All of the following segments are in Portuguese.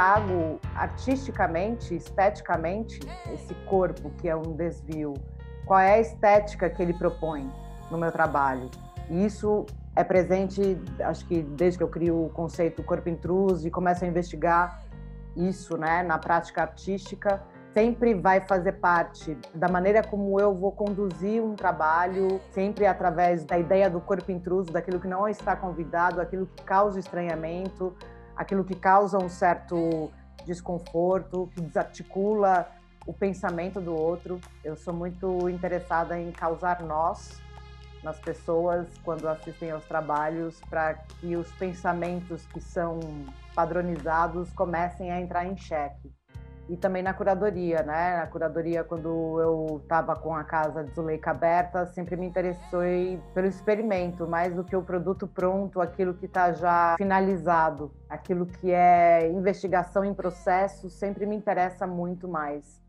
trago artisticamente, esteticamente, esse corpo que é um desvio? Qual é a estética que ele propõe no meu trabalho? E isso é presente, acho que desde que eu crio o conceito corpo intruso e começo a investigar isso, né, na prática artística, sempre vai fazer parte da maneira como eu vou conduzir um trabalho, sempre através da ideia do corpo intruso, daquilo que não está convidado, aquilo que causa estranhamento, aquilo que causa um certo desconforto, que desarticula o pensamento do outro. Eu sou muito interessada em causar nós nas pessoas quando assistem aos trabalhos, para que os pensamentos que são padronizados comecem a entrar em xeque. E também na curadoria, né? Na curadoria, quando eu estava com a casa de Zuleika aberta, sempre me interessei pelo experimento, mais do que o produto pronto, aquilo que está já finalizado. Aquilo que é investigação em processo sempre me interessa muito mais,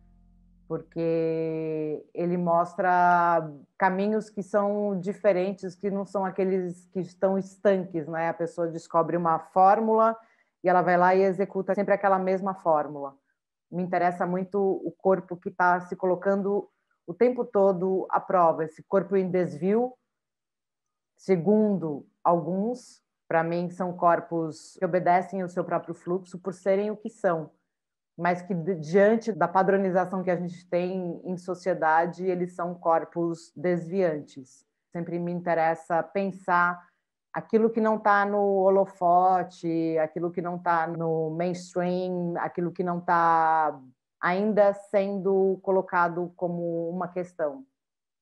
porque ele mostra caminhos que são diferentes, que não são aqueles que estão estanques, né? A pessoa descobre uma fórmula e ela vai lá e executa sempre aquela mesma fórmula. Me interessa muito o corpo que está se colocando o tempo todo à prova, esse corpo em desvio. Segundo alguns, para mim, são corpos que obedecem o seu próprio fluxo por serem o que são, mas que, diante da padronização que a gente tem em sociedade, eles são corpos desviantes. Sempre me interessa pensar aquilo que não está no holofote, aquilo que não está no mainstream, aquilo que não está ainda sendo colocado como uma questão.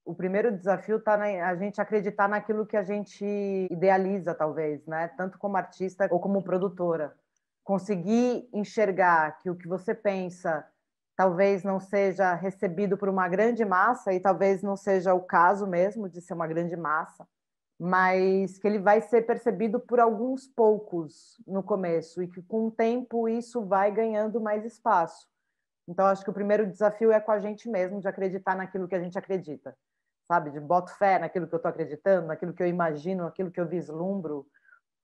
O primeiro desafio está a gente acreditar naquilo que a gente idealiza, talvez, né? Tanto como artista ou como produtora. Conseguir enxergar que o que você pensa talvez não seja recebido por uma grande massa, e talvez não seja o caso mesmo de ser uma grande massa, mas que ele vai ser percebido por alguns poucos no começo e que com o tempo isso vai ganhando mais espaço. Então acho que o primeiro desafio é com a gente mesmo, de acreditar naquilo que a gente acredita, sabe? De boto fé naquilo que eu estou acreditando, naquilo que eu imagino, naquilo que eu vislumbro,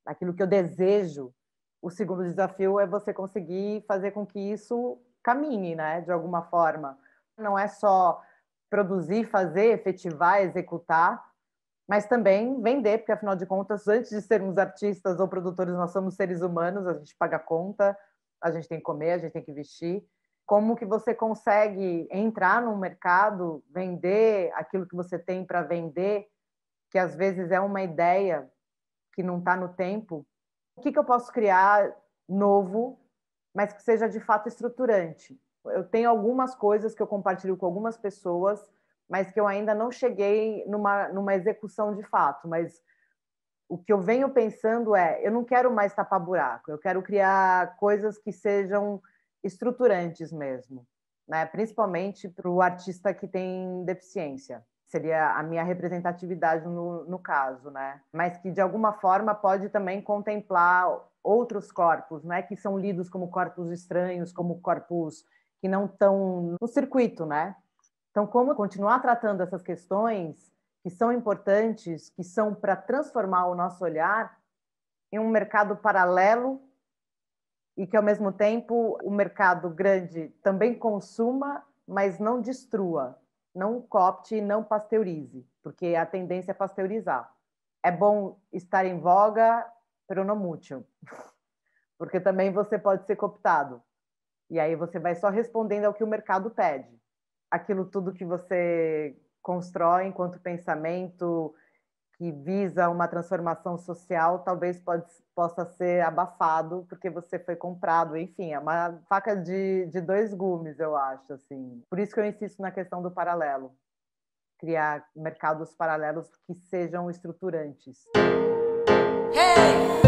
naquilo que eu desejo. O segundo desafio é você conseguir fazer com que isso caminhe, né? De alguma forma. Não é só produzir, fazer, efetivar, executar, mas também vender, porque afinal de contas, antes de sermos artistas ou produtores, nós somos seres humanos, a gente paga conta, a gente tem que comer, a gente tem que vestir. Como que você consegue entrar num mercado, vender aquilo que você tem para vender, que às vezes é uma ideia que não está no tempo? O que eu posso criar novo, mas que seja de fato estruturante? Eu tenho algumas coisas que eu compartilho com algumas pessoas, mas que eu ainda não cheguei numa execução de fato. Mas o que eu venho pensando é, eu não quero mais tapar buraco, eu quero criar coisas que sejam estruturantes mesmo, né? Principalmente para o artista que tem deficiência. Seria a minha representatividade no caso, né? Mas que de alguma forma pode também contemplar outros corpos, né? Que são lidos como corpos estranhos, como corpos que não estão no circuito, né? Então, como continuar tratando essas questões que são importantes, que são para transformar o nosso olhar em um mercado paralelo e que, ao mesmo tempo, o mercado grande também consuma, mas não destrua, não coopte e não pasteurize, porque a tendência é pasteurizar. É bom estar em voga, pero não muito, porque também você pode ser cooptado. E aí você vai só respondendo ao que o mercado pede. Aquilo tudo que você constrói enquanto pensamento que visa uma transformação social, talvez possa ser abafado porque você foi comprado. Enfim, é uma faca de dois gumes, eu acho. Assim. Por isso que eu insisto na questão do paralelo. Criar mercados paralelos que sejam estruturantes. Hey!